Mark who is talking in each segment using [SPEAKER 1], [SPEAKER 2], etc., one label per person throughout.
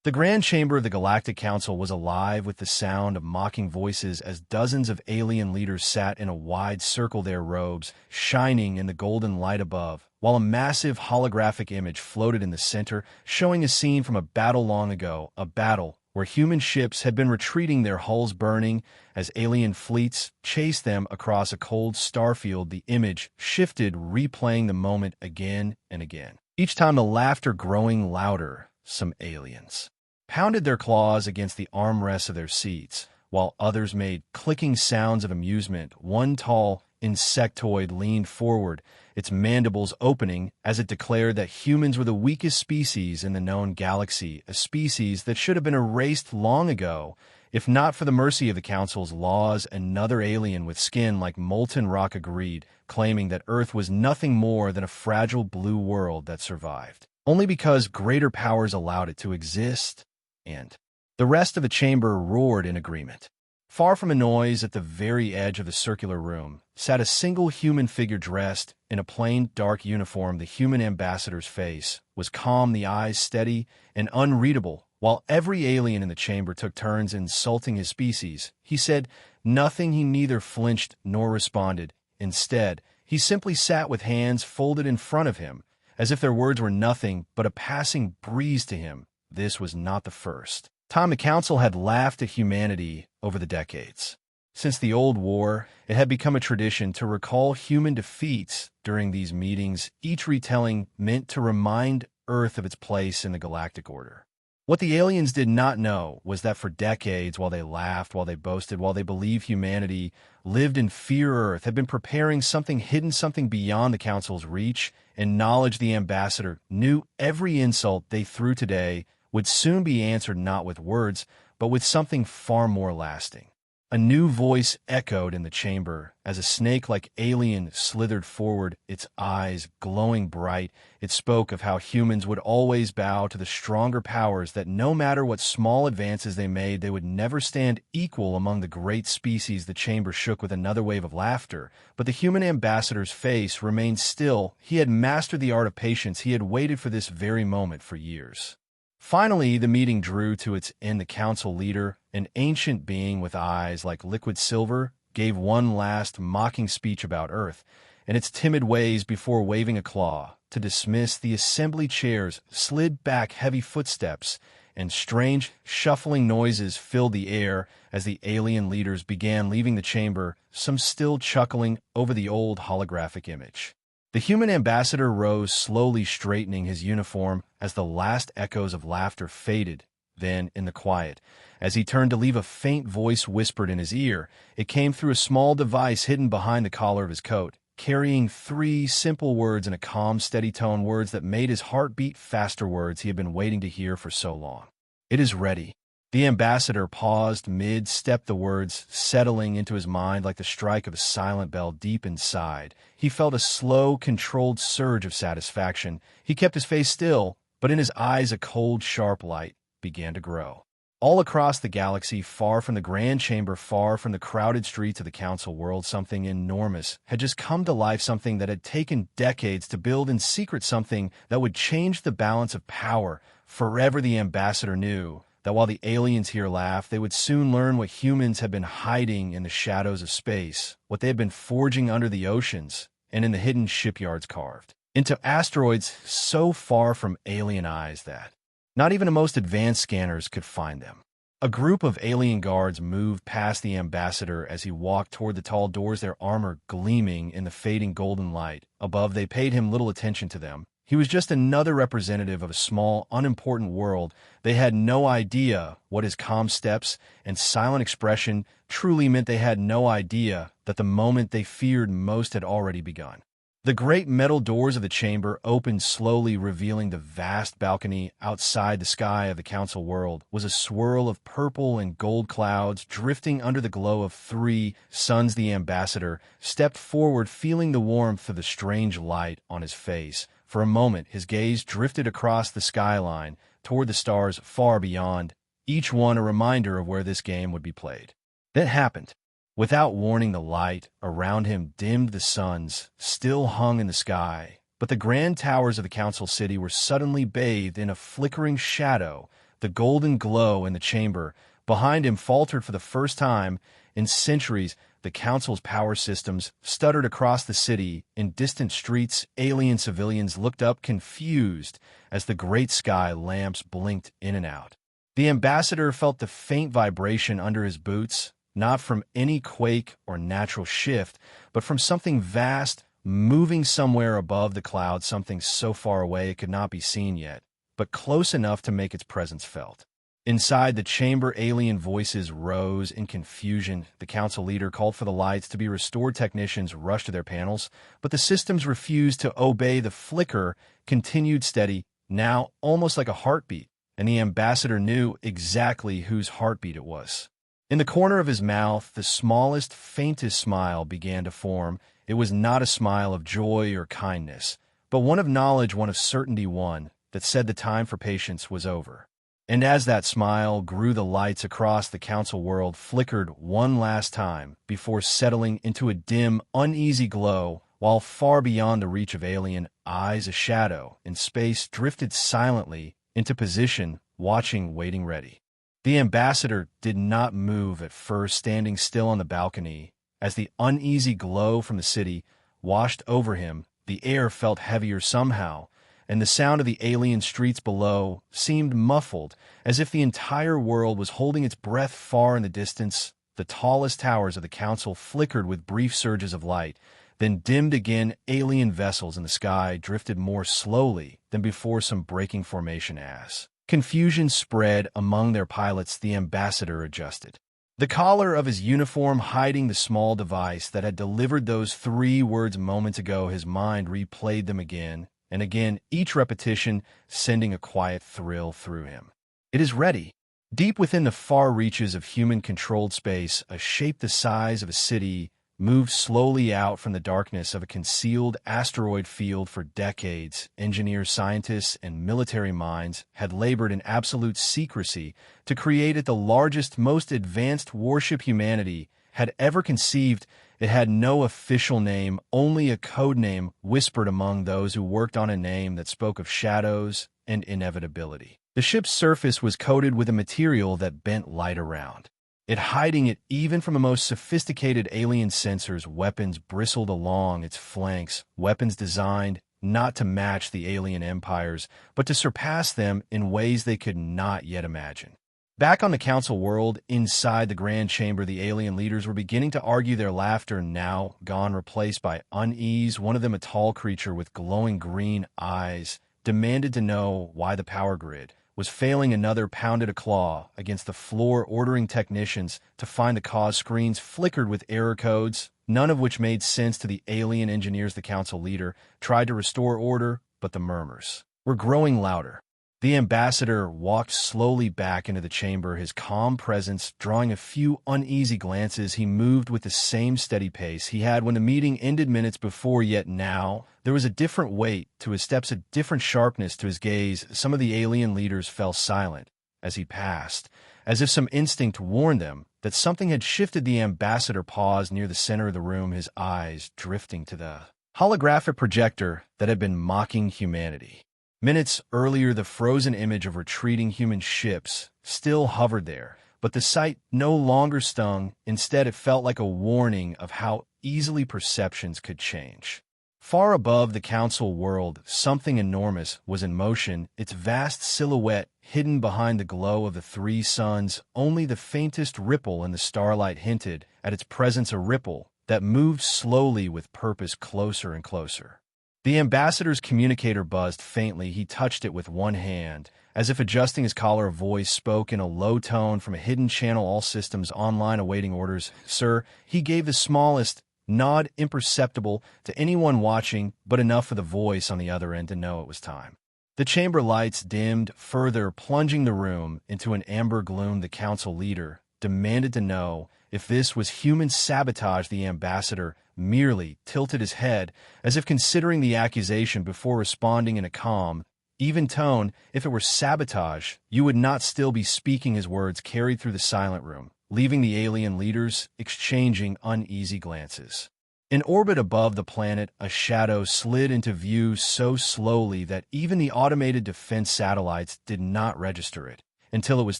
[SPEAKER 1] The Grand Chamber of the Galactic Council was alive with the sound of mocking voices as dozens of alien leaders sat in a wide circle, their robes shining in the golden light above, while a massive holographic image floated in the center, showing a scene from a battle long ago, a battle where human ships had been retreating, their hulls burning as alien fleets chased them across a cold starfield. The image shifted, replaying the moment again and again. Each time the laughter growing louder, some aliens pounded their claws against the armrests of their seats, while others made clicking sounds of amusement. One tall insectoid leaned forward, its mandibles opening as it declared that humans were the weakest species in the known galaxy, a species that should have been erased long ago, if not for the mercy of the Council's laws. Another alien with skin like molten rock agreed, claiming that Earth was nothing more than a fragile blue world that survived only because greater powers allowed it to exist. And the rest of the chamber roared in agreement. Far from a noise, at the very edge of the circular room, sat a single human figure dressed in a plain, dark uniform. The human ambassador's face was calm, the eyes steady and unreadable. While every alien in the chamber took turns insulting his species, he said nothing. He neither flinched nor responded. Instead, he simply sat with hands folded in front of him, as if their words were nothing but a passing breeze to him. This was not the first time the Council had laughed at humanity over the decades. Since the old war, it had become a tradition to recall human defeats during these meetings, each retelling meant to remind Earth of its place in the galactic order. What the aliens did not know was that for decades, while they laughed, while they boasted, while they believed humanity lived in fear, Earth had been preparing something hidden, something beyond the Council's reach and knowledge. The ambassador knew every insult they threw today would soon be answered not with words, but with something far more lasting. A new voice echoed in the chamber as a snake-like alien slithered forward, its eyes glowing bright. It spoke of how humans would always bow to the stronger powers, that no matter what small advances they made, they would never stand equal among the great species. The chamber shook with another wave of laughter, but the human ambassador's face remained still. He had mastered the art of patience. He had waited for this very moment for years. Finally, the meeting drew to its end. The council leader, an ancient being with eyes like liquid silver, gave one last mocking speech about Earth and its timid ways before waving a claw to dismiss. The assembly chairs slid back, heavy footsteps and strange, shuffling noises filled the air as the alien leaders began leaving the chamber, some still chuckling over the old holographic image. The human ambassador rose slowly, straightening his uniform as the last echoes of laughter faded. Then, in the quiet, as he turned to leave, a faint voice whispered in his ear. It came through a small device hidden behind the collar of his coat, carrying 3 simple words in a calm, steady tone, words that made his heart beat faster, words he had been waiting to hear for so long. "It is ready." The ambassador paused mid-step, the words settling into his mind like the strike of a silent bell. Deep inside, he felt a slow, controlled surge of satisfaction. He kept his face still, but in his eyes a cold, sharp light began to grow. All across the galaxy, far from the Grand Chamber, far from the crowded streets of the Council world, something enormous had just come to life, something that had taken decades to build in secret, something that would change the balance of power forever. The ambassador knew that while the aliens here laughed, they would soon learn what humans had been hiding in the shadows of space, what they had been forging under the oceans and in the hidden shipyards carved into asteroids so far from alien eyes that not even the most advanced scanners could find them. A group of alien guards moved past the ambassador as he walked toward the tall doors, their armor gleaming in the fading golden light above. They paid him little attention to them. He was just another representative of a small, unimportant world. They had no idea what his calm steps and silent expression truly meant. They had no idea that the moment they feared most had already begun. The great metal doors of the chamber opened slowly, revealing the vast balcony. Outside, the sky of the Council world was a swirl of purple and gold clouds drifting under the glow of 3 suns. The ambassador stepped forward, feeling the warmth of the strange light on his face. For a moment, his gaze drifted across the skyline toward the stars far beyond, each one a reminder of where this game would be played. Then it happened. Without warning, the light around him dimmed. The suns still hung in the sky, but the grand towers of the Council City were suddenly bathed in a flickering shadow. The golden glow in the chamber behind him faltered for the first time in centuries. The council's power systems stuttered across the city. In distant streets, alien civilians looked up confused as the great sky lamps blinked in and out. The ambassador felt the faint vibration under his boots, not from any quake or natural shift, but from something vast, moving somewhere above the clouds, something so far away it could not be seen yet, but close enough to make its presence felt. Inside the chamber, alien voices rose in confusion. The council leader called for the lights to be restored. Technicians rushed to their panels, but the systems refused to obey. The flicker continued steady, now almost like a heartbeat, and the ambassador knew exactly whose heartbeat it was. In the corner of his mouth, the smallest, faintest smile began to form. It was not a smile of joy or kindness, but one of knowledge, one of certainty, one that said the time for patience was over. And as that smile grew, the lights across the council world flickered one last time before settling into a dim, uneasy glow, while far beyond the reach of alien eyes, a shadow in space drifted silently into position, watching, waiting, ready. The ambassador did not move at first, standing still on the balcony. As the uneasy glow from the city washed over him, the air felt heavier somehow, and the sound of the alien streets below seemed muffled, as if the entire world was holding its breath far in the distance. The tallest towers of the council flickered with brief surges of light, then dimmed again. Alien vessels in the sky drifted more slowly than before, some breaking formation as confusion spread among their pilots. The ambassador adjusted the collar of his uniform, hiding the small device that had delivered those 3 words moments ago. His mind replayed them again and again, each repetition sending a quiet thrill through him. It is ready. Deep within the far reaches of human-controlled space, a shape the size of a city moved slowly out from the darkness of a concealed asteroid field. For decades, engineers, scientists, and military minds had labored in absolute secrecy to create it, the largest, most advanced warship humanity had ever conceived. It had no official name, only a code name whispered among those who worked on, a name that spoke of shadows and inevitability. The ship's surface was coated with a material that bent light around it, hiding it even from the most sophisticated alien sensors. Weapons bristled along its flanks, weapons designed not to match the alien empires, but to surpass them in ways they could not yet imagine. Back on the council world, inside the grand chamber, the alien leaders were beginning to argue, their laughter now gone, replaced by unease. One of them, a tall creature with glowing green eyes, demanded to know why the power grid was failing. Another pounded a claw against the floor, ordering technicians to find the cause. Screens flickered with error codes, none of which made sense to the alien engineers. The council leader tried to restore order, but the murmurs were growing louder. The ambassador walked slowly back into the chamber, his calm presence drawing a few uneasy glances. He moved with the same steady pace he had when the meeting ended minutes before, yet now there was a different weight to his steps, a different sharpness to his gaze. Some of the alien leaders fell silent as he passed, as if some instinct warned them that something had shifted. The ambassador paused near the center of the room, his eyes drifting to the holographic projector that had been mocking humanity. Minutes earlier, the frozen image of retreating human ships still hovered there, but the sight no longer stung. Instead, it felt like a warning of how easily perceptions could change. Far above the council world, something enormous was in motion, its vast silhouette hidden behind the glow of the 3 suns. Only the faintest ripple in the starlight hinted at its presence, a ripple that moved slowly with purpose, closer and closer. The ambassador's communicator buzzed faintly. He touched it with one hand, as if adjusting his collar. A voice spoke in a low tone from a hidden channel. All systems online, awaiting orders, sir. He gave the smallest nod, imperceptible to anyone watching, but enough for the voice on the other end to know it was time. The chamber lights dimmed further, plunging the room into an amber gloom. The council leader demanded to know if this was human sabotage. The ambassador merely tilted his head, as if considering the accusation before responding in a calm, even tone. If it were sabotage, you would not still be speaking. His words carried through the silent room, leaving the alien leaders exchanging uneasy glances. In orbit above the planet, a shadow slid into view so slowly that even the automated defense satellites did not register it. until it was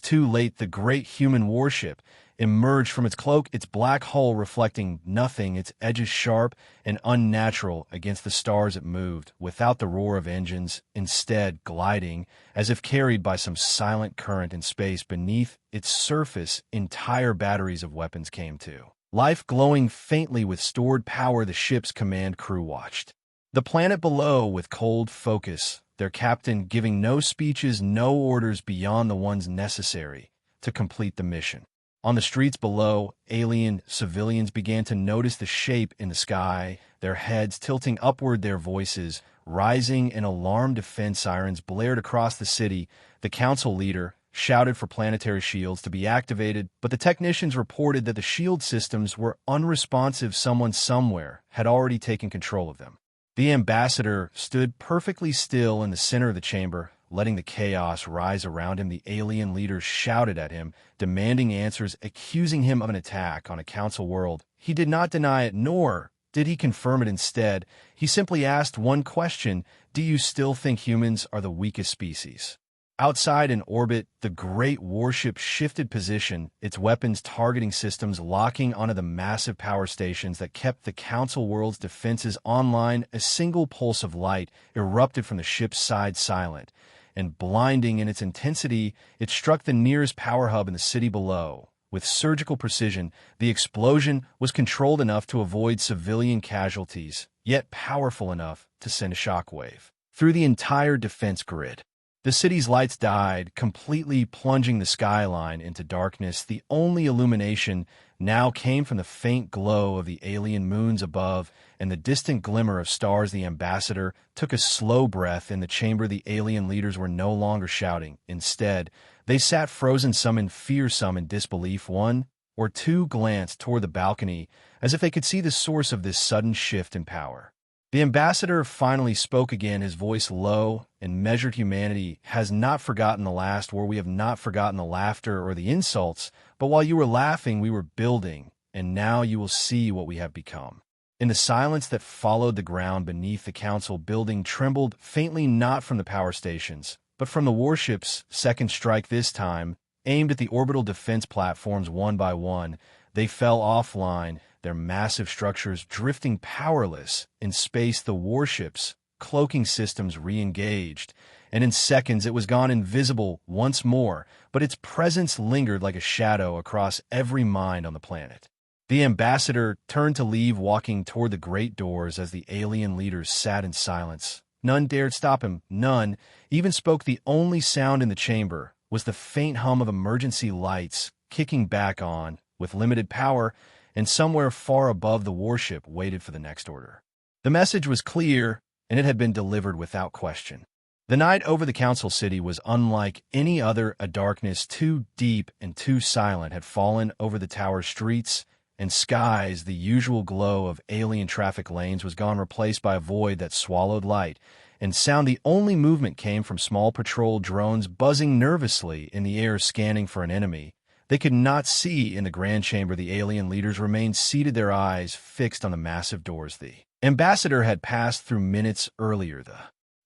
[SPEAKER 1] too late. The great human warship emerged from its cloak, its black hull reflecting nothing, its edges sharp and unnatural against the stars. It moved, without the roar of engines, instead gliding, as if carried by some silent current in space. Beneath its surface, entire batteries of weapons came to life, glowing faintly with stored power. The ship's command crew watched the planet below with cold focus, their captain giving no speeches, no orders beyond the ones necessary to complete the mission. On the streets below, alien civilians began to notice the shape in the sky, their heads tilting upward, their voices rising in alarm. Defense sirens blared across the city. The council leader shouted for planetary shields to be activated, but the technicians reported that the shield systems were unresponsive. Someone somewhere had already taken control of them. The ambassador stood perfectly still in the center of the chamber, letting the chaos rise around him. The alien leaders shouted at him, demanding answers, accusing him of an attack on a council world. He did not deny it, nor did he confirm it. Instead, he simply asked one question: do you still think humans are the weakest species? Outside in orbit, the great warship shifted position, its weapons targeting systems locking onto the massive power stations that kept the Council world's defenses online. A single pulse of light erupted from the ship's side, silent and blinding in its intensity. It struck the nearest power hub in the city below. With surgical precision, the explosion was controlled enough to avoid civilian casualties, yet powerful enough to send a shockwave through the entire defense grid. The city's lights died, completely plunging the skyline into darkness. The only illumination now came from the faint glow of the alien moons above and the distant glimmer of stars. The ambassador took a slow breath. In the chamber, the alien leaders were no longer shouting. Instead, they sat frozen, some in fear, some in disbelief. One or two glanced toward the balcony, as if they could see the source of this sudden shift in power. The ambassador finally spoke again, his voice low and measured. Humanity has not forgotten the last war. We have not forgotten the laughter or the insults, but while you were laughing, we were building, and now you will see what we have become. In the silence that followed, the ground beneath the council building trembled faintly, not from the power stations, but from the warship's second strike. This time, aimed at the orbital defense platforms. One by one, they fell offline, their massive structures drifting powerless in space. The warship's cloaking systems re-engaged, and in seconds it was gone, invisible once more, but its presence lingered like a shadow across every mind on the planet. The ambassador turned to leave, walking toward the great doors as the alien leaders sat in silence. None dared stop him, none even spoke. The only sound in the chamber was the faint hum of emergency lights kicking back on with limited power, and somewhere far above, the warship waited for the next order. The message was clear, and it had been delivered without question. The night over the council city was unlike any other. A darkness too deep and too silent had fallen over the tower's streets and skies. The usual glow of alien traffic lanes was gone, replaced by a void that swallowed light and sound. The only movement came from small patrol drones buzzing nervously in the air, scanning for an enemy they could not see. In the grand chamber, the alien leaders remained seated, their eyes fixed on the massive doors the ambassador had passed through minutes earlier. The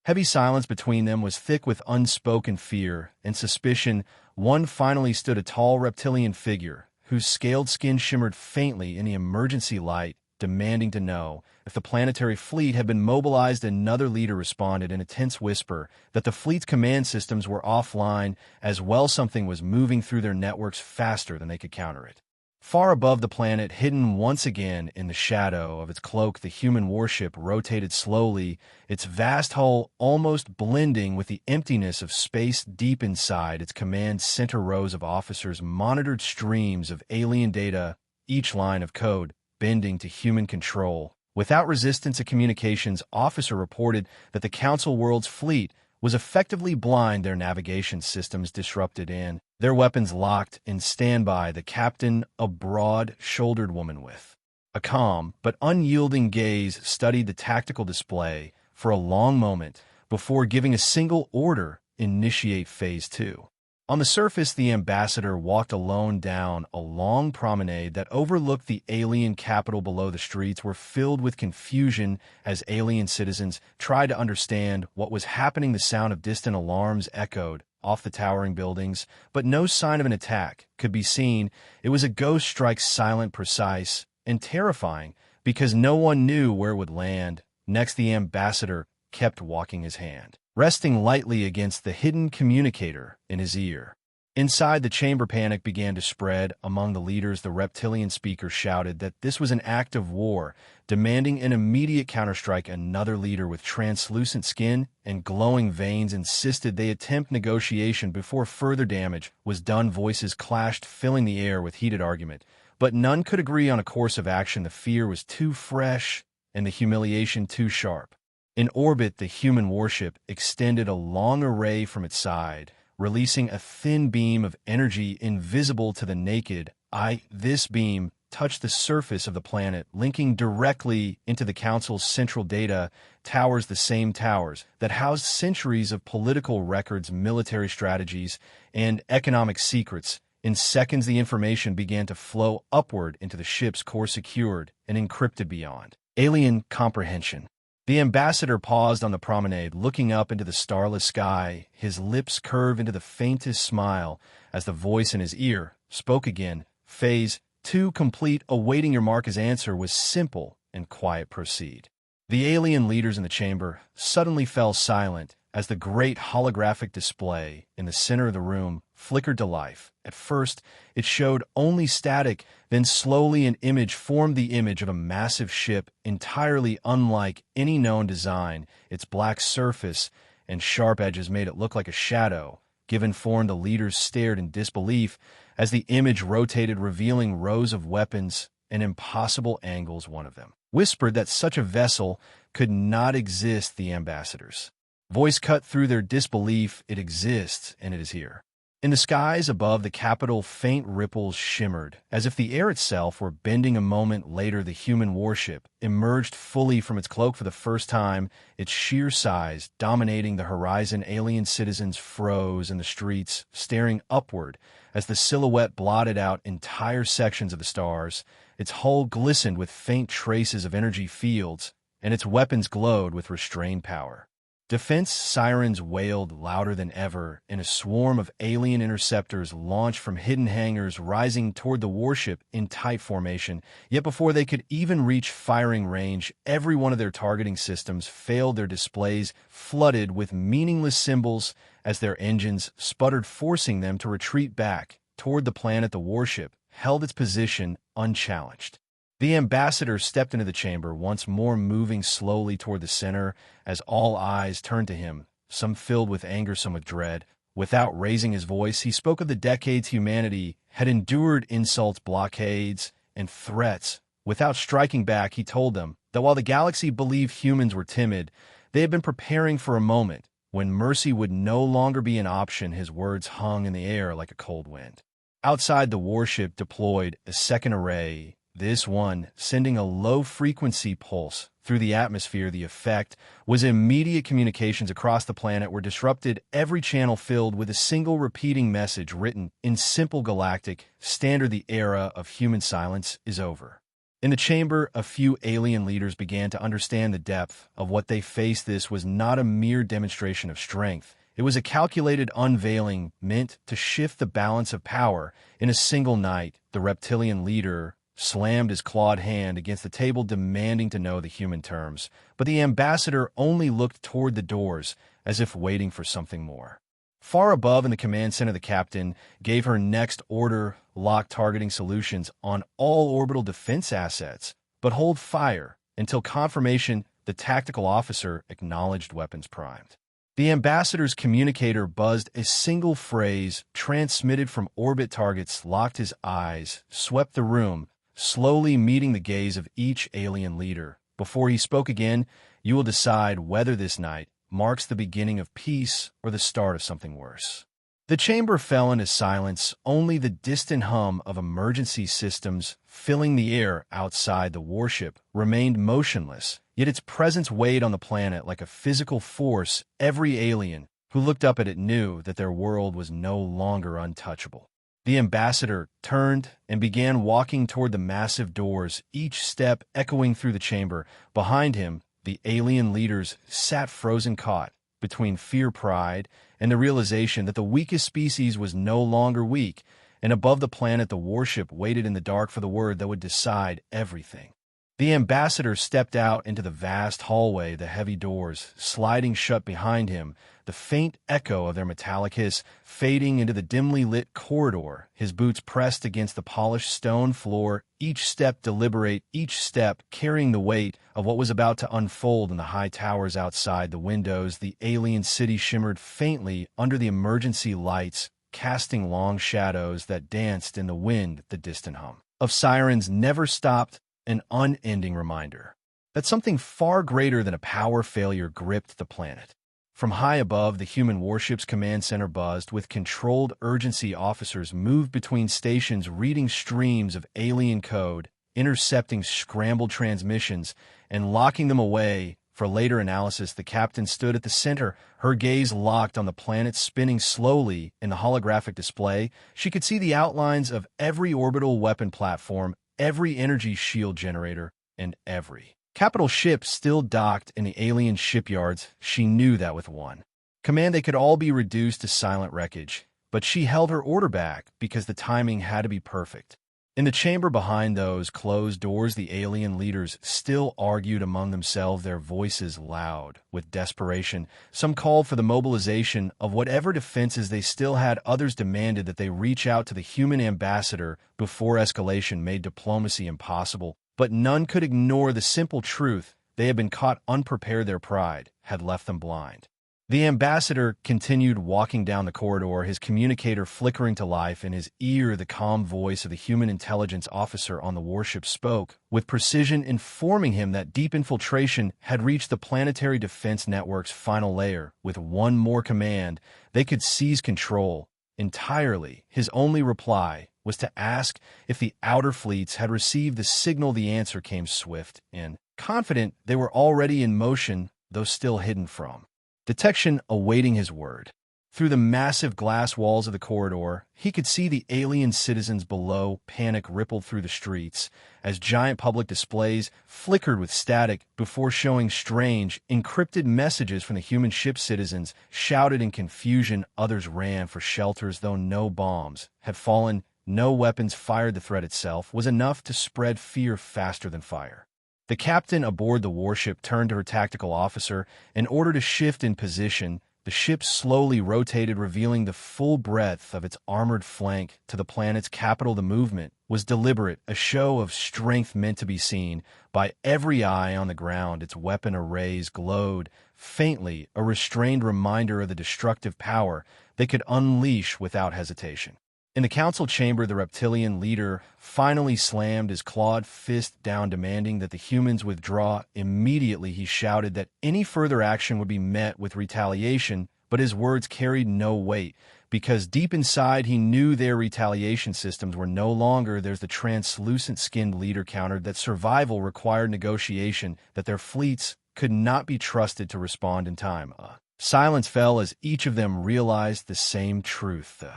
[SPEAKER 1] heavy silence between them was thick with unspoken fear and suspicion. One finally stood, a tall reptilian figure whose scaled skin shimmered faintly in the emergency light, demanding to know if the planetary fleet had been mobilized. Another leader responded in a tense whisper that the fleet's command systems were offline as well. Something was moving through their networks faster than they could counter it. Far above the planet, hidden once again in the shadow of its cloak, the human warship rotated slowly, its vast hull almost blending with the emptiness of space. Deep inside its command center, rows of officers monitored streams of alien data, each line of code bending to human control. Without resistance, a communications officer reported that the Council world's fleet was effectively blind, their navigation systems disrupted and their weapons locked in standby. The captain, a broad-shouldered woman with a calm but unyielding gaze, studied the tactical display for a long moment before giving a single order: initiate Phase 2. On the surface, the ambassador walked alone down a long promenade that overlooked the alien capital. Below, the streets were filled with confusion as alien citizens tried to understand what was happening. The sound of distant alarms echoed off the towering buildings, but no sign of an attack could be seen. It was a ghost strike, silent, precise, and terrifying, because no one knew where it would land. Next, the ambassador kept walking, his hand resting lightly against the hidden communicator in his ear. Inside the chamber, panic began to spread among the leaders. The reptilian speaker shouted that this was an act of war, demanding an immediate counterstrike. Another leader with translucent skin and glowing veins insisted they attempt negotiation before further damage was done. Voices clashed, filling the air with heated argument, but none could agree on a course of action. The fear was too fresh and the humiliation too sharp. In orbit, the human warship extended a long array from its side, releasing a thin beam of energy invisible to the naked eye. This beam touched the surface of the planet, linking directly into the Council's central data towers, the same towers that housed centuries of political records, military strategies, and economic secrets. In seconds, the information began to flow upward into the ship's core, secured and encrypted beyond alien comprehension. The ambassador paused on the promenade, looking up into the starless sky, his lips curved into the faintest smile as the voice in his ear spoke again. Phase 2 complete. Awaiting your mark. His answer was simple and quiet. Proceed. The alien leaders in the chamber suddenly fell silent as the great holographic display in the center of the room flickered to life. At first, it showed only static, then slowly an image formed, the image of a massive ship entirely unlike any known design. Its black surface and sharp edges made it look like a shadow. Given form, the leaders stared in disbelief as the image rotated, revealing rows of weapons and impossible angles. One of them whispered that such a vessel could not exist. The ambassador's voice cut through their disbelief. It exists, and it is here. In the skies above the capital, faint ripples shimmered, as if the air itself were bending. A moment later, the human warship emerged fully from its cloak for the first time, its sheer size dominating the horizon. Alien citizens froze in the streets, staring upward as the silhouette blotted out entire sections of the stars. Its hull glistened with faint traces of energy fields, and its weapons glowed with restrained power. Defense sirens wailed louder than ever, and a swarm of alien interceptors launched from hidden hangars, rising toward the warship in tight formation. Yet before they could even reach firing range, every one of their targeting systems failed. Their displays flooded with meaningless symbols as their engines sputtered, forcing them to retreat back toward the planet. The warship held its position unchallenged. The ambassador stepped into the chamber, once more moving slowly toward the center as all eyes turned to him, some filled with anger, some with dread. Without raising his voice, he spoke of the decades humanity had endured, insults, blockades, and threats. Without striking back, he told them that while the galaxy believed humans were timid, they had been preparing for a moment when mercy would no longer be an option. His words hung in the air like a cold wind. Outside, the warship deployed a second array, this one sending a low-frequency pulse through the atmosphere. The effect was immediate. Communications across the planet were disrupted, every channel filled with a single repeating message written in simple Galactic standard: the era of human silence is over. In the chamber, a few alien leaders began to understand the depth of what they faced. This was not a mere demonstration of strength. It was a calculated unveiling meant to shift the balance of power. In a single night, the reptilian leader slammed his clawed hand against the table, demanding to know the human terms. But the ambassador only looked toward the doors, as if waiting for something more. Far above in the command center, the captain gave her next order: lock targeting solutions on all orbital defense assets, but hold fire until confirmation. The tactical officer acknowledged, weapons primed. The ambassador's communicator buzzed a single phrase, transmitted from orbit. Targets locked. His eyes swept the room, slowly meeting the gaze of each alien leader. Before he spoke again, you will decide whether this night marks the beginning of peace or the start of something worse. The chamber fell into silence, only the distant hum of emergency systems filling the air outside. The warship remained motionless, yet its presence weighed on the planet like a physical force. Every alien who looked up at it knew that their world was no longer untouchable. The ambassador turned and began walking toward the massive doors, each step echoing through the chamber. Behind him, the alien leaders sat frozen, caught between fear, pride, and the realization that the weakest species was no longer weak, and above the planet the warship waited in the dark for the word that would decide everything. The ambassador stepped out into the vast hallway, the heavy doors sliding shut behind him, the faint echo of their metallic hiss fading into the dimly lit corridor, his boots pressed against the polished stone floor, each step deliberate, each step carrying the weight of what was about to unfold in the high towers outside the windows. The alien city shimmered faintly under the emergency lights, casting long shadows that danced in the wind. The distant hum of sirens never stopped, an unending reminder that something far greater than a power failure gripped the planet. From high above, the human warship's command center buzzed with controlled urgency. Officers moved between stations, reading streams of alien code, intercepting scrambled transmissions, and locking them away for later analysis. The captain stood at the center, her gaze locked on the planet spinning slowly in the holographic display. She could see the outlines of every orbital weapon platform, every energy shield generator, and every capital ship still docked in the alien shipyards. She knew that with one command they could all be reduced to silent wreckage, but she held her order back because the timing had to be perfect. In the chamber behind those closed doors, the alien leaders still argued among themselves, their voices loud with desperation. Some called for the mobilization of whatever defenses they still had. Others demanded that they reach out to the human ambassador before escalation made diplomacy impossible. But none could ignore the simple truth: they had been caught unprepared. Their pride had left them blind. The ambassador continued walking down the corridor, his communicator flickering to life. In his ear, the calm voice of the human intelligence officer on the warship spoke with precision, informing him that deep infiltration had reached the planetary defense network's final layer. With one more command, they could seize control entirely. His only reply was to ask if the outer fleets had received the signal. The answer came swift and confident: they were already in motion, though still hidden from detection, awaiting his word. Through the massive glass walls of the corridor, he could see the alien citizens below. Panic rippled through the streets as giant public displays flickered with static before showing strange, encrypted messages from the human ship. Citizens shouted in confusion, others ran for shelters. Though no bombs had fallen, no weapons fired, the threat itself was enough to spread fear faster than fire. The captain aboard the warship turned to her tactical officer in order to shift in position. The ship slowly rotated, revealing the full breadth of its armored flank to the planet's capital. The movement was deliberate, a show of strength meant to be seen by every eye on the ground. Its weapon arrays glowed faintly, a restrained reminder of the destructive power they could unleash without hesitation. In the council chamber, the reptilian leader finally slammed his clawed fist down, demanding that the humans withdraw immediately. He shouted that any further action would be met with retaliation, but his words carried no weight, because deep inside he knew their retaliation systems were no longer theirs. The translucent-skinned leader countered that survival required negotiation, that their fleets could not be trusted to respond in time. Silence fell as each of them realized the same truth. The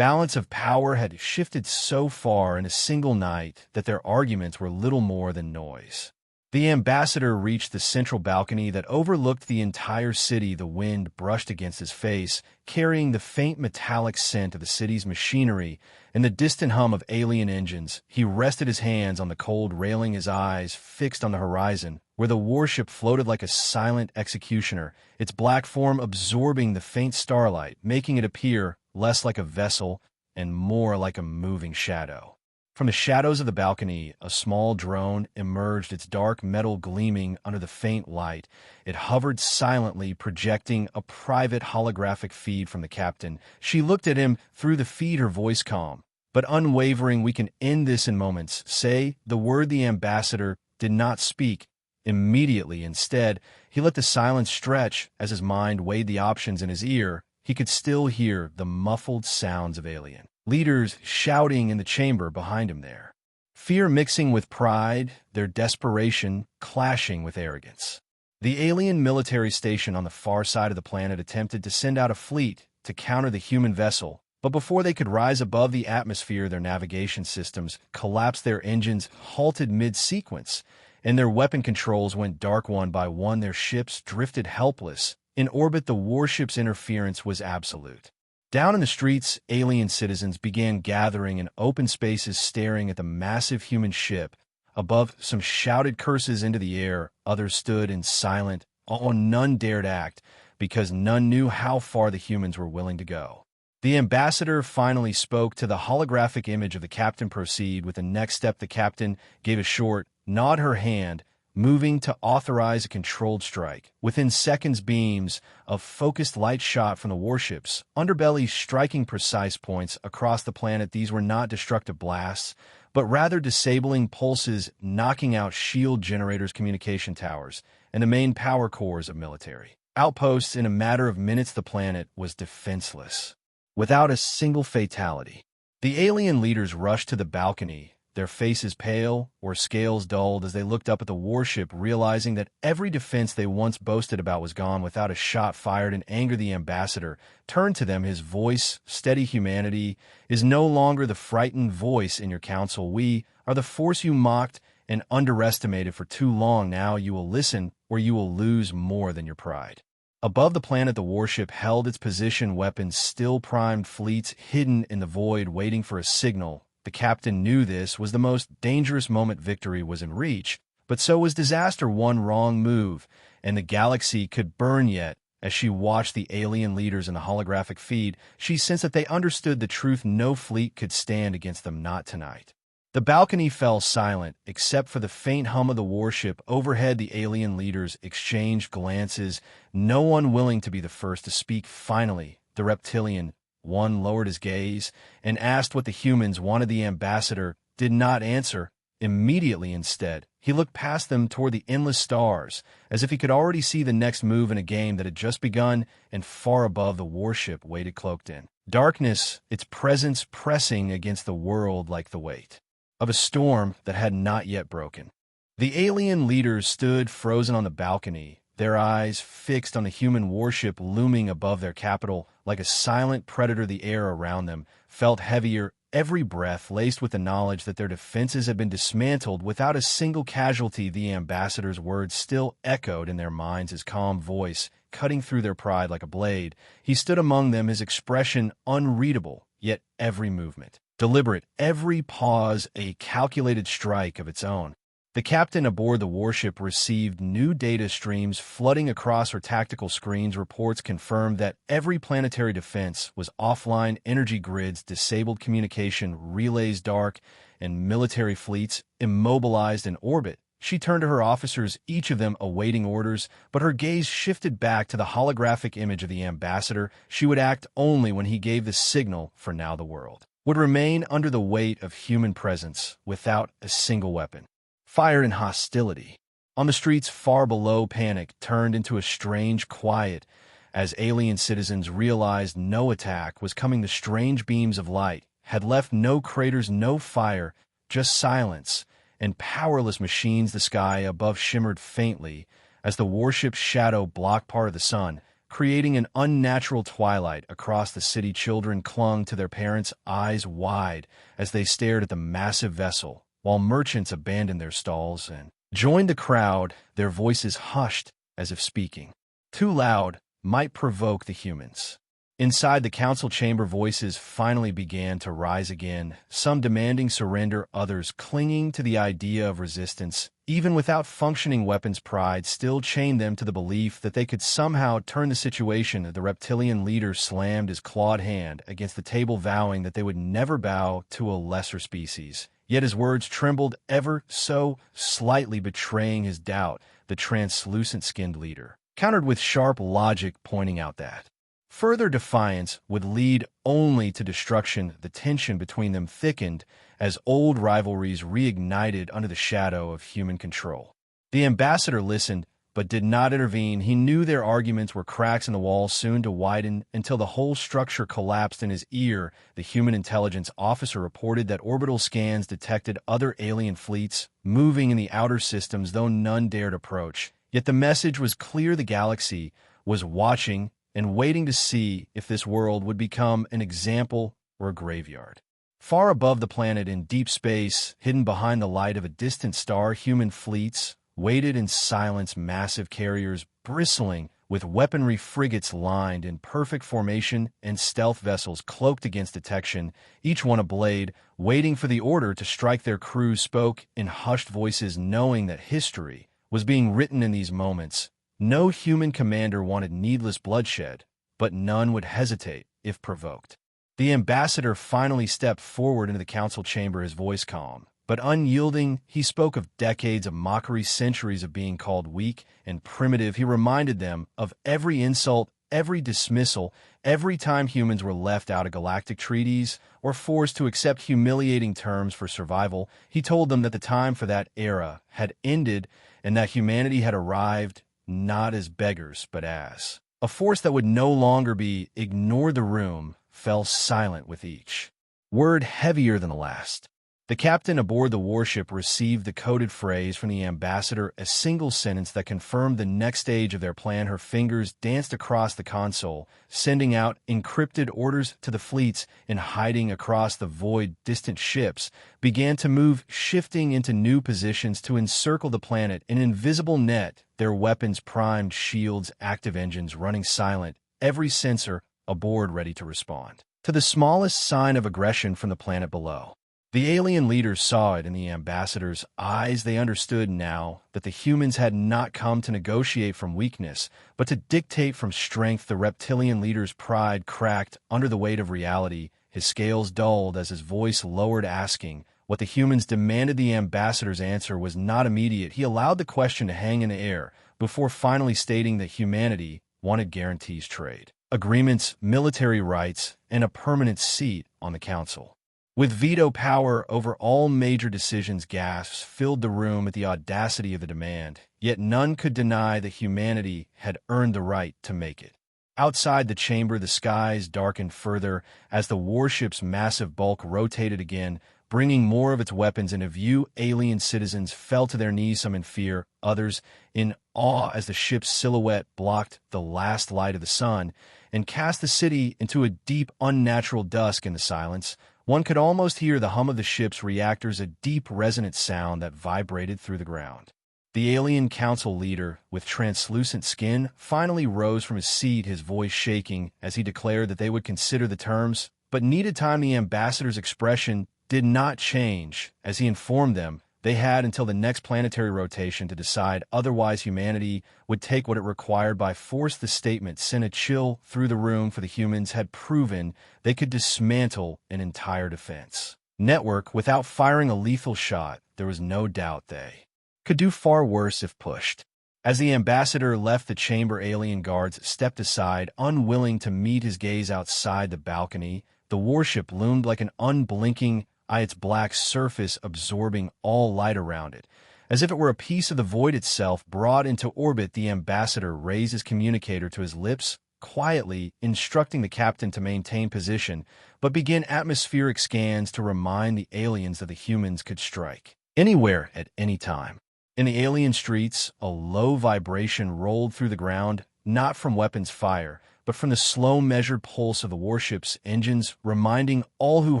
[SPEAKER 1] balance of power had shifted so far in a single night that their arguments were little more than noise. The ambassador reached the central balcony that overlooked the entire city. The wind brushed against his face, carrying the faint metallic scent of the city's machinery and the distant hum of alien engines. He rested his hands on the cold railing, his eyes fixed on the horizon, where the warship floated like a silent executioner, its black form absorbing the faint starlight, making it appear less like a vessel and more like a moving shadow. From the shadows of the balcony, a small drone emerged, its dark metal gleaming under the faint light. It hovered silently, projecting a private holographic feed from the captain. She looked at him through the feed, her voice calm but unwavering. "We can end this in moments. Say the word." The ambassador did not speak immediately. Instead, he let the silence stretch as his mind weighed the options. In his ear, he could still hear the muffled sounds of alien leaders shouting in the chamber behind him there. Fear mixing with pride, their desperation clashing with arrogance. The alien military station on the far side of the planet attempted to send out a fleet to counter the human vessel, but before they could rise above the atmosphere, their navigation systems collapsed, their engines halted mid-sequence, and their weapon controls went dark. One by one, their ships drifted helpless In orbit, the warship's interference was absolute. Down in the streets, alien citizens began gathering in open spaces staring at the massive human ship. Above, some shouted curses into the air, others stood in silent awe. None dared act, because none knew how far the humans were willing to go. The ambassador finally spoke to the holographic image of the captain. Proceed with the next step. The captain gave a short nod, her hand moving to authorize a controlled strike. Within seconds, beams of focused light shot from the warship's underbelly, striking precise points across the planet. These were not destructive blasts, but rather disabling pulses, knocking out shield generators, communication towers, and the main power cores of military outposts. In a matter of minutes, the planet was defenseless, without a single fatality. The alien leaders rushed to the balcony, their faces pale or scales dulled as they looked up at the warship, realizing that every defense they once boasted about was gone without a shot fired. In anger, the ambassador turned to them, his voice steady. Humanity is no longer the frightened voice in your council. We are the force you mocked and underestimated for too long. Now you will listen, or you will lose more than your pride. Above the planet, the warship held its position, weapons still primed, fleets hidden in the void, waiting for a signal. The captain knew this was the most dangerous moment. Victory was in reach, but so was disaster. One wrong move, and the galaxy could burn. Yet, as she watched the alien leaders in the holographic feed, she sensed that they understood the truth. No fleet could stand against them, not tonight. The balcony fell silent, except for the faint hum of the warship. Overhead, the alien leaders exchanged glances, no one willing to be the first to speak. Finally, the reptilian one lowered his gaze and asked what the humans wanted. The ambassador did not answer immediately. Instead, he looked past them toward the endless stars, as if he could already see the next move in a game that had just begun. And far above, the warship waited, cloaked in darkness, its presence pressing against the world like the weight of a storm that had not yet broken. The alien leaders stood frozen on the balcony, their eyes fixed on the human warship looming above their capital like a silent predator. The air around them felt heavier, every breath laced with the knowledge that their defenses had been dismantled without a single casualty. The ambassador's words still echoed in their minds, his calm voice cutting through their pride like a blade. He stood among them, his expression unreadable, yet every movement deliberate, every pause a calculated strike of its own. The captain aboard the warship received new data streams flooding across her tactical screens. Reports confirmed that every planetary defense was offline, energy grids disabled, communication relays dark, and military fleets immobilized in orbit. She turned to her officers, each of them awaiting orders, but her gaze shifted back to the holographic image of the ambassador. She would act only when he gave the signal. For now, the world would remain under the weight of human presence without a single weapon fired in hostility. On the streets far below, panic turned into a strange quiet as alien citizens realized no attack was coming. The strange beams of light had left no craters, no fire, just silence and powerless machines. The sky above shimmered faintly as the warship's shadow blocked part of the sun, creating an unnatural twilight across the city. Children clung to their parents, eyes wide as they stared at the massive vessel, while merchants abandoned their stalls and joined the crowd, their voices hushed as if speaking too loud might provoke the humans. Inside the council chamber, voices finally began to rise again, some demanding surrender, others clinging to the idea of resistance. Even without functioning weapons, pride still chained them to the belief that they could somehow turn the situation. The reptilian leader slammed his clawed hand against the table, vowing that they would never bow to a lesser species. Yet his words trembled ever so slightly, betraying his doubt. The translucent-skinned leader countered with sharp logic, pointing out that further defiance would lead only to destruction. The tension between them thickened as old rivalries reignited under the shadow of human control. The ambassador listened, but did not intervene. He knew their arguments were cracks in the wall, soon to widen until the whole structure collapsed. In his ear, the human intelligence officer reported that orbital scans detected other alien fleets moving in the outer systems, though none dared approach. Yet the message was clear: the galaxy was watching and waiting to see if this world would become an example or a graveyard. Far above the planet, in deep space, hidden behind the light of a distant star, human fleets waited in silence, massive carriers bristling with weaponry frigates lined in perfect formation and stealth vessels cloaked against detection, each one a blade, waiting for the order to strike. Their crews spoke in hushed voices, knowing that history was being written in these moments. No human commander wanted needless bloodshed, but none would hesitate if provoked. The ambassador finally stepped forward into the council chamber, his voice calm but unyielding. He spoke of decades of mockery, centuries of being called weak and primitive. He reminded them of every insult, every dismissal, every time humans were left out of galactic treaties or forced to accept humiliating terms for survival. He told them that the time for that era had ended and that humanity had arrived not as beggars but as a force that would no longer be ignored. The room fell silent with each word heavier than the last. The captain aboard the warship received the coded phrase from the ambassador, a single sentence that confirmed the next stage of their plan. Her fingers danced across the console, sending out encrypted orders to the fleets in hiding across the void. Distant ships began to move, shifting into new positions to encircle the planet, an invisible net, their weapons primed, shields, active engines running silent, every sensor aboard ready to respond to the smallest sign of aggression from the planet below. The alien leaders saw it in the ambassador's eyes. They understood now that the humans had not come to negotiate from weakness, but to dictate from strength. The reptilian leader's pride cracked under the weight of reality. His scales dulled as his voice lowered, asking what the humans demanded. The ambassador's answer was not immediate. He allowed the question to hang in the air before finally stating that humanity wanted guarantees, trade agreements, military rights, and a permanent seat on the council. With veto power over all major decisions, gasps filled the room at the audacity of the demand, yet none could deny that humanity had earned the right to make it. Outside the chamber, the skies darkened further as the warship's massive bulk rotated again, bringing more of its weapons into view. Alien citizens fell to their knees, some in fear, others in awe, as the ship's silhouette blocked the last light of the sun and cast the city into a deep, unnatural dusk. In the silence, one could almost hear the hum of the ship's reactors, a deep, resonant sound that vibrated through the ground. The alien council leader, with translucent skin, finally rose from his seat, his voice shaking as he declared that they would consider the terms, but needed time. The ambassador's expression did not change as he informed them they had until the next planetary rotation to decide, otherwise humanity would take what it required by force. The statement sent a chill through the room, for the humans had proven they could dismantle an entire defense network without firing a lethal shot. There was no doubt they could do far worse if pushed. As the ambassador left the chamber, alien guards stepped aside, unwilling to meet his gaze. Outside the balcony, the warship loomed like an unblinking eye, its black surface absorbing all light around it, as if it were a piece of the void itself brought into orbit. The ambassador raised his communicator to his lips, quietly instructing the captain to maintain position, but begin atmospheric scans to remind the aliens that the humans could strike anywhere at any time. In the alien streets, a low vibration rolled through the ground, not from weapons fire, but from the slow, measured pulse of the warship's engines, reminding all who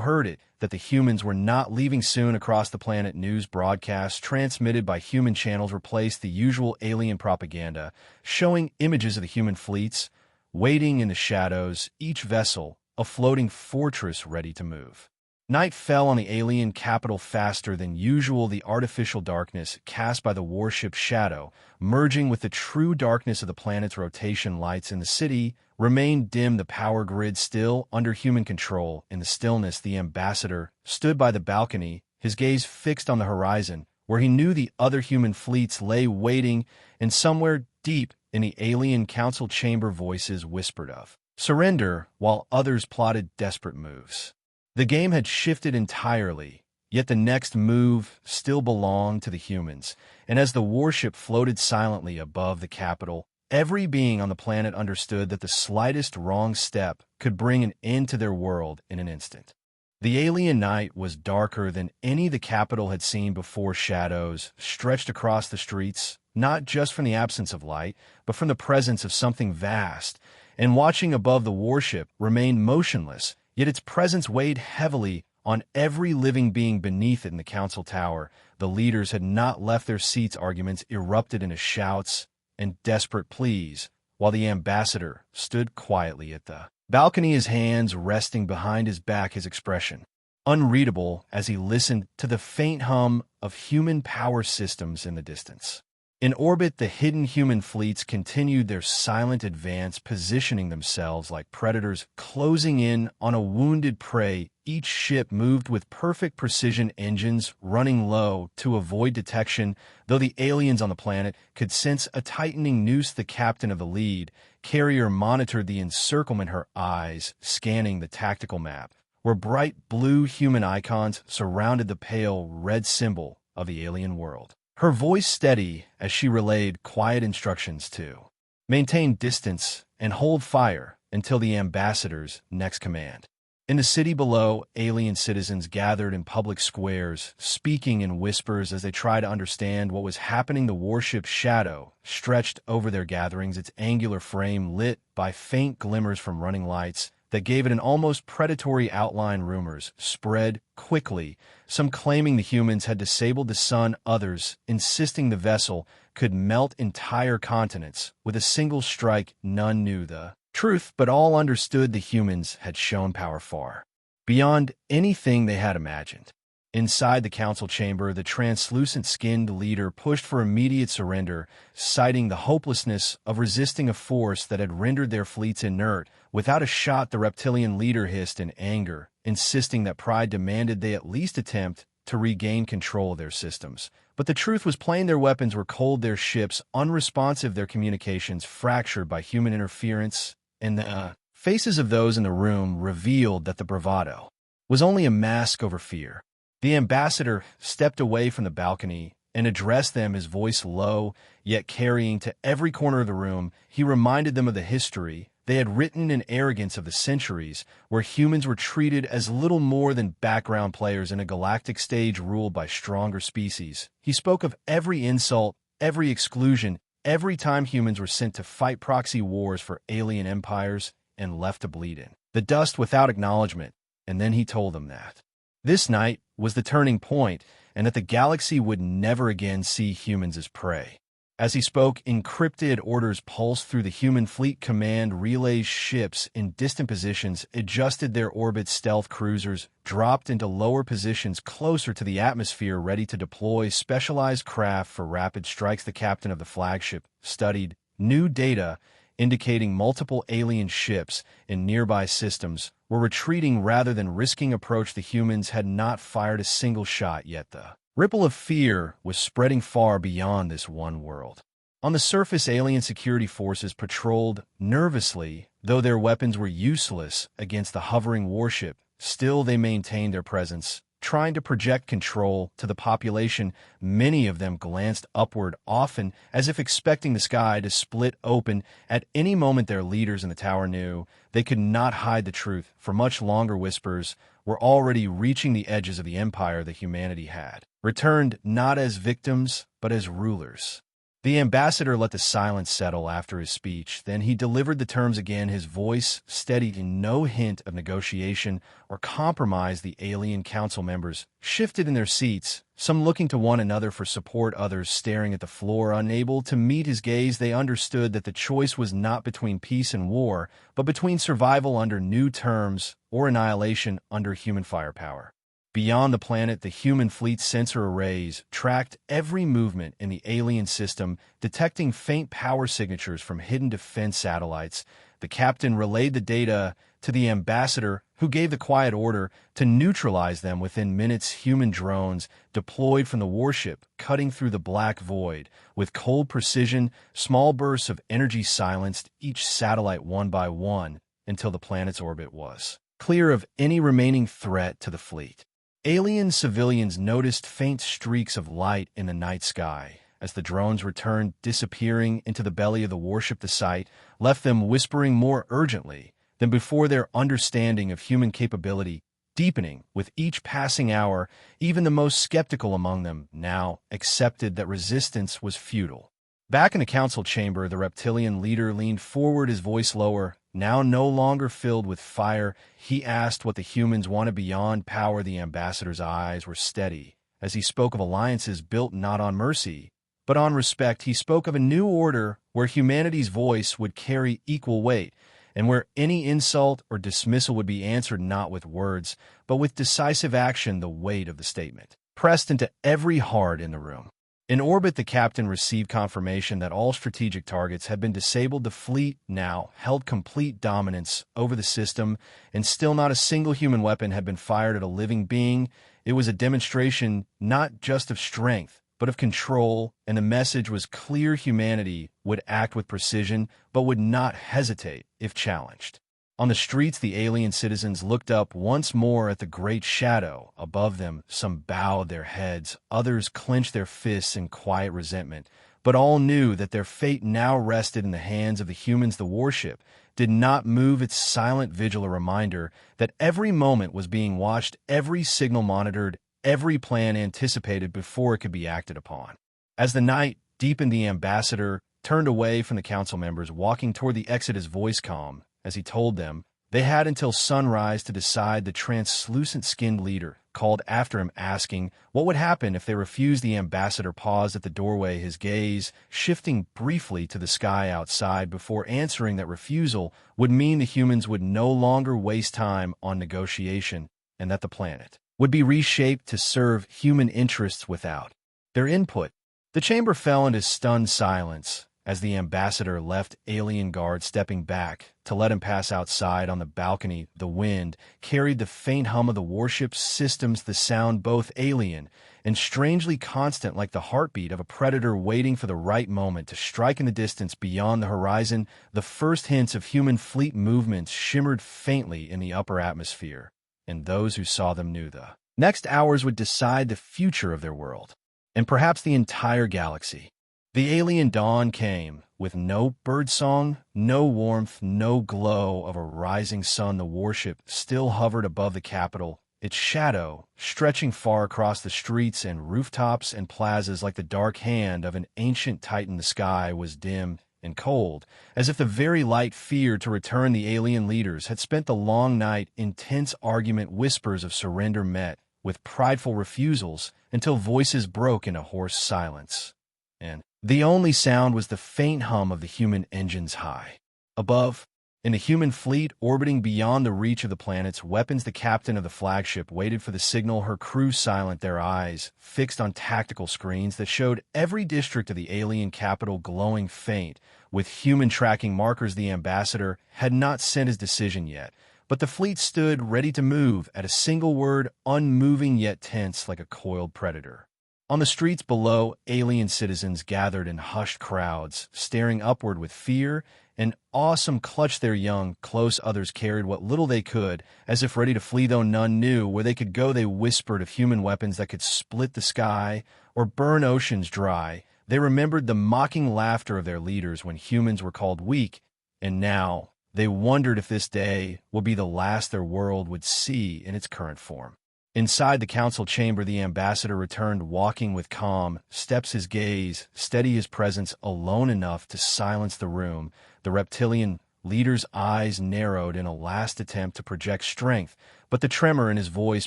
[SPEAKER 1] heard it that the humans were not leaving soon. Across the planet, news broadcasts transmitted by human channels replaced the usual alien propaganda, showing images of the human fleets waiting in the shadows, each vessel a floating fortress ready to move. Night fell on the alien capital faster than usual, the artificial darkness cast by the warship's shadow, merging with the true darkness of the planet's rotation. Lights in the city remained dim, the power grid still under human control. In the stillness, the ambassador stood by the balcony, his gaze fixed on the horizon, where he knew the other human fleets lay waiting, and somewhere deep in the alien council chamber, voices whispered of surrender, while others plotted desperate moves. The game had shifted entirely, yet the next move still belonged to the humans, and as the warship floated silently above the capital, every being on the planet understood that the slightest wrong step could bring an end to their world in an instant. The alien night was darker than any the capital had seen before. Shadows stretched across the streets, not just from the absence of light, but from the presence of something vast, and watching above the warship remained motionless, yet its presence weighed heavily on every living being beneath it. In the council tower, the leaders had not left their seats. Arguments erupted into shouts and desperate pleas, while the ambassador stood quietly at the balcony, his hands resting behind his back, his expression unreadable as he listened to the faint hum of human power systems in the distance. In orbit, the hidden human fleets continued their silent advance, positioning themselves like predators closing in on a wounded prey. Each ship moved with perfect precision, engines running low to avoid detection. Though the aliens on the planet could sense a tightening noose, the captain of the lead carrier monitored the encirclement, her eyes scanning the tactical map, where bright blue human icons surrounded the pale red symbol of the alien world. Her voice steady as she relayed quiet instructions to maintain distance and hold fire until the ambassador's next command. In the city below, alien citizens gathered in public squares, speaking in whispers as they tried to understand what was happening. The warship's shadow stretched over their gatherings, its angular frame lit by faint glimmers from running lights that gave it an almost predatory outline. Rumors spread quickly, some claiming the humans had disabled the sun, others insisting the vessel could melt entire continents with a single strike. None knew the truth, but all understood the humans had shown power far beyond anything they had imagined. Inside the council chamber, the translucent-skinned leader pushed for immediate surrender, citing the hopelessness of resisting a force that had rendered their fleets inert. Without a shot, the reptilian leader hissed in anger, insisting that pride demanded they at least attempt to regain control of their systems. But the truth was plain: their weapons were cold, their ships unresponsive, their communications fractured by human interference, and the faces of those in the room revealed that the bravado was only a mask over fear. The ambassador stepped away from the balcony and addressed them, his voice low, yet carrying to every corner of the room. He reminded them of the history they had written in arrogance of the centuries, where humans were treated as little more than background players in a galactic stage ruled by stronger species. He spoke of every insult, every exclusion, every time humans were sent to fight proxy wars for alien empires and left to bleed in the dust without acknowledgement. And then he told them that this night was the turning point, and that the galaxy would never again see humans as prey. As he spoke, encrypted orders pulsed through the human fleet. Command relays, ships in distant positions adjusted their orbits. Stealth cruisers dropped into lower positions closer to the atmosphere, ready to deploy specialized craft for rapid strikes. The captain of the flagship studied new data indicating multiple alien ships in nearby systems were retreating rather than risking approach. The humans had not fired a single shot yet. The ripple of fear was spreading far beyond this one world. On the surface, alien security forces patrolled nervously. Though their weapons were useless against the hovering warship, still they maintained their presence, trying to project control to the population. Many of them glanced upward, often as if expecting the sky to split open at any moment. Their leaders in the tower knew they could not hide the truth for much longer. Whispers were already reaching the edges of the empire that humanity had returned, not as victims, but as rulers. The ambassador let the silence settle after his speech. Then he delivered the terms again, his voice steady, in no hint of negotiation or compromise. The alien council members shifted in their seats, some looking to one another for support, others staring at the floor, unable to meet his gaze. They understood that the choice was not between peace and war, but between survival under new terms or annihilation under human firepower. Beyond the planet, the human fleet's sensor arrays tracked every movement in the alien system, detecting faint power signatures from hidden defense satellites. The captain relayed the data to the ambassador, who gave the quiet order to neutralize them. Within minutes, human drones deployed from the warship, cutting through the black void with cold precision. Small bursts of energy silenced each satellite one by one until the planet's orbit was clear of any remaining threat to the fleet. Alien civilians noticed faint streaks of light in the night sky as the drones returned, disappearing into the belly of the warship. The sight left them whispering more urgently than before, their understanding of human capability deepening with each passing hour. Even the most skeptical among them now accepted that resistance was futile. Back in the council chamber, the reptilian leader leaned forward, his voice lower, now no longer filled with fire. He asked what the humans wanted beyond power. The ambassador's eyes were steady as he spoke of alliances built not on mercy, but on respect he spoke of a new order where humanity's voice would carry equal weight, and where any insult or dismissal would be answered not with words, but with decisive action, the weight of the statement pressed into every heart in the room. In orbit, the captain received confirmation that all strategic targets had been disabled. The fleet now held complete dominance over the system, and still not a single human weapon had been fired at a living being. It was a demonstration not just of strength, but of control, and the message was clear: humanity would act with precision, but would not hesitate if challenged. On the streets, the alien citizens looked up once more at the great shadow above them. Some bowed their heads, others clenched their fists in quiet resentment, but all knew that their fate now rested in the hands of the humans. The warship did not move, its silent vigil a reminder that every moment was being watched, every signal monitored, every plan anticipated before it could be acted upon. As the night deepened, the ambassador turned away from the council members, walking toward the exit, his voice calm as he told them they had until sunrise to decide. The translucent-skinned leader called after him, asking what would happen if they refused. The ambassador paused at the doorway, his gaze shifting briefly to the sky outside before answering that refusal would mean the humans would no longer waste time on negotiation, and that the planet would be reshaped to serve human interests without their input. The chamber fell into stunned silence as the ambassador left, alien guards stepping back to let him pass outside. On the balcony, the wind carried the faint hum of the warship's systems, the sound both alien and strangely constant, like the heartbeat of a predator waiting for the right moment to strike. In the distance beyond the horizon, the first hints of human fleet movements shimmered faintly in the upper atmosphere, and those who saw them knew the next hours would decide the future of their world, and perhaps the entire galaxy. The alien dawn came, with no birdsong, no warmth, no glow of a rising sun. The warship still hovered above the capital, its shadow stretching far across the streets and rooftops and plazas like the dark hand of an ancient titan. The sky was dim and cold, as if the very light feared to return. The alien leaders had spent the long night in tense argument. Whispers of surrender met with prideful refusals until voices broke in a hoarse silence, and the only sound was the faint hum of the human engines high above. In the human fleet orbiting beyond the reach of the planet's weapons, the captain of the flagship waited for the signal, her crew silent, their eyes fixed on tactical screens that showed every district of the alien capital glowing faint with human tracking markers. The ambassador had not sent his decision yet, but the fleet stood ready to move at a single word, unmoving yet tense like a coiled predator. On the streets below, alien citizens gathered in hushed crowds, staring upward with fear and awe. Some clutched their young close, others carried what little they could, as if ready to flee, though none knew where they could go. They whispered of human weapons that could split the sky or burn oceans dry. They remembered the mocking laughter of their leaders when humans were called weak, and now they wondered if this day would be the last their world would see in its current form. Inside the council chamber, the ambassador returned, walking with calm steps, his gaze steady, his presence alone enough to silence the room. The reptilian leader's eyes narrowed in a last attempt to project strength, but the tremor in his voice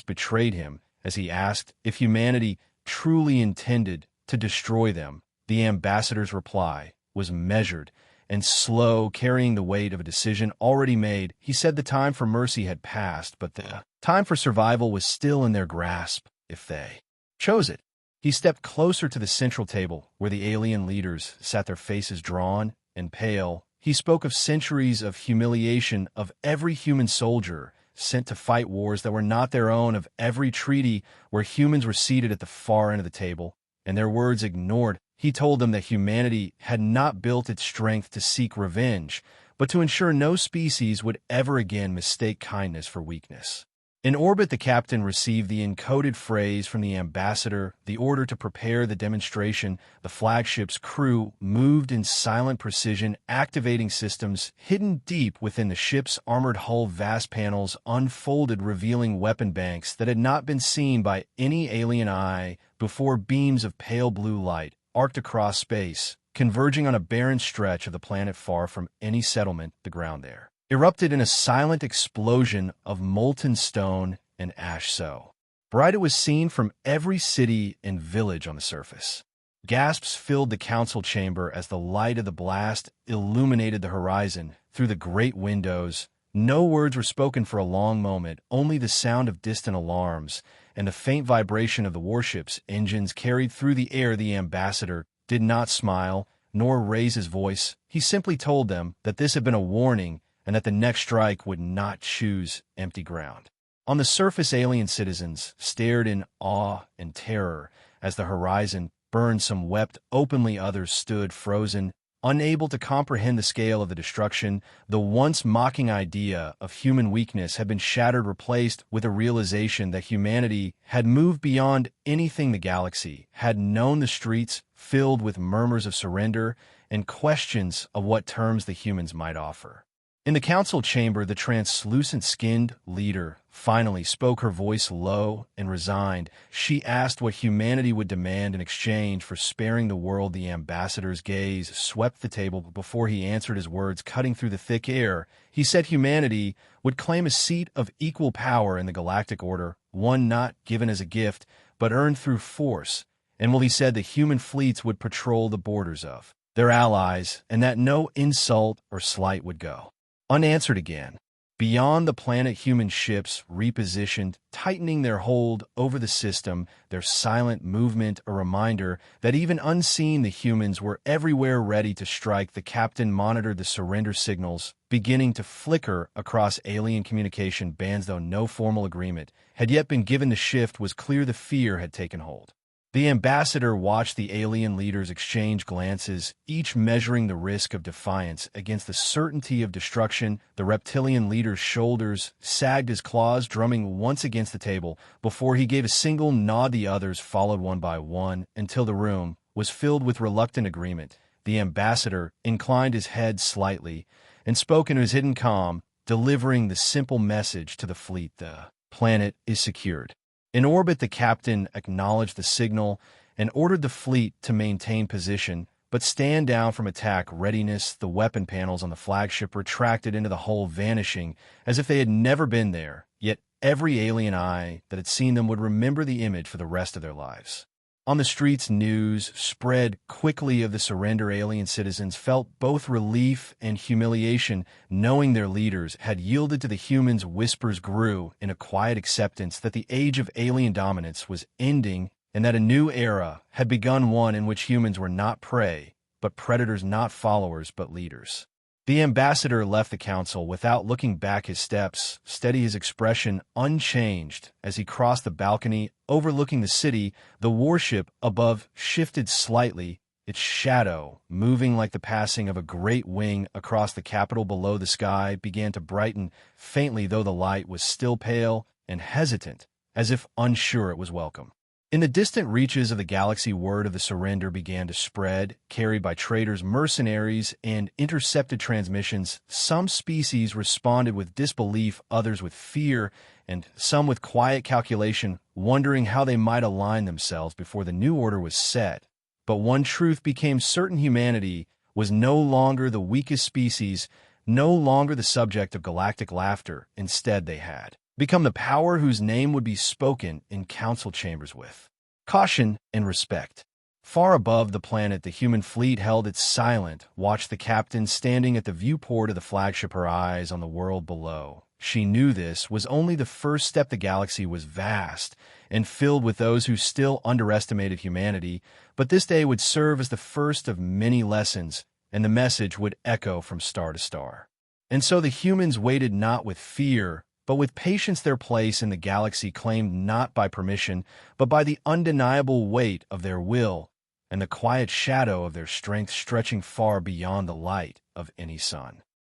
[SPEAKER 1] betrayed him as he asked if humanity truly intended to destroy them. The ambassador's reply was measured and slow, carrying the weight of a decision already made. He said the time for mercy had passed, but the time for survival was still in their grasp if they chose it. He stepped closer to the central table where the alien leaders sat, their faces drawn and pale. He spoke of centuries of humiliation of every human soldier sent to fight wars that were not their own, of every treaty where humans were seated at the far end of the table and their words ignored. He told them that humanity had not built its strength to seek revenge, but to ensure no species would ever again mistake kindness for weakness. In orbit, the captain received the encoded phrase from the ambassador, the order to prepare the demonstration. The flagship's crew moved in silent precision, activating systems hidden deep within the ship's armored hull. Vast panels unfolded, revealing weapon banks that had not been seen by any alien eye before. Beams of pale blue light arced across space, converging on a barren stretch of the planet far from any settlement. The ground there erupted in a silent explosion of molten stone and ash, so bright it was seen from every city and village on the surface. Gasps filled the council chamber as the light of the blast illuminated the horizon through the great windows. No words were spoken for a long moment, only the sound of distant alarms and the faint vibration of the warship's engines carried through the air. The ambassador did not smile, nor raise his voice. He simply told them that this had been a warning and that the next strike would not choose empty ground. On the surface, alien citizens stared in awe and terror as the horizon burned. Some wept openly, others stood frozen, unable to comprehend the scale of the destruction. The once mocking idea of human weakness had been shattered, replaced with a realization that humanity had moved beyond anything the galaxy had known. The streets filled with murmurs of surrender and questions of what terms the humans might offer. In the council chamber, the translucent-skinned leader finally spoke, her voice low and resigned. She asked what humanity would demand in exchange for sparing the world. The ambassador's gaze swept the table before he answered, his words cutting through the thick air. He said humanity would claim a seat of equal power in the Galactic Order, one not given as a gift, but earned through force. And he said the human fleets would patrol the borders of their allies, and that no insult or slight would go unanswered again. Beyond the planet, human ships repositioned, tightening their hold over the system, their silent movement a reminder that even unseen the humans were everywhere ready to strike. The captain monitored the surrender signals beginning to flicker across alien communication bands. Though no formal agreement had yet been given, the shift was clear. The fear had taken hold. The ambassador watched the alien leaders exchange glances, each measuring the risk of defiance against the certainty of destruction. The reptilian leader's shoulders sagged, his claws drumming once against the table. Before he gave a single nod, the others followed one by one until the room was filled with reluctant agreement. The ambassador inclined his head slightly and spoke in his hidden calm, delivering the simple message to the fleet: the planet is secured. In orbit, the captain acknowledged the signal and ordered the fleet to maintain position, but stand down from attack readiness. The weapon panels on the flagship retracted into the hull, vanishing as if they had never been there, yet every alien eye that had seen them would remember the image for the rest of their lives. On the streets, news spread quickly of the surrender. Alien citizens felt both relief and humiliation, knowing their leaders had yielded to the humans. Whispers grew in a quiet acceptance that the age of alien dominance was ending and that a new era had begun, one in which humans were not prey, but predators, not followers, but leaders. The ambassador left the council without looking back, his steps steady, his expression unchanged as he crossed the balcony overlooking the city. The warship above shifted slightly, its shadow moving like the passing of a great wing across the capital. Below, the sky began to brighten faintly, though the light was still pale and hesitant, as if unsure it was welcome. In the distant reaches of the galaxy, word of the surrender began to spread, carried by traders, mercenaries, and intercepted transmissions. Some species responded with disbelief, others with fear, and some with quiet calculation, wondering how they might align themselves before the new order was set. But one truth became certain: humanity was no longer the weakest species, no longer the subject of galactic laughter. Instead, they had become the power whose name would be spoken in council chambers with caution and respect. Far above the planet, the human fleet held its silent watch. The captain standing at the viewport of the flagship, her eyes on the world below. She knew this was only the first step. The galaxy was vast and filled with those who still underestimated humanity, but this day would serve as the first of many lessons, and the message would echo from star to star. And so the humans waited, not with fear, but with patience, their place in the galaxy claimed not by permission, but by the undeniable weight of their will and the quiet shadow of their strength stretching far beyond the light of any sun.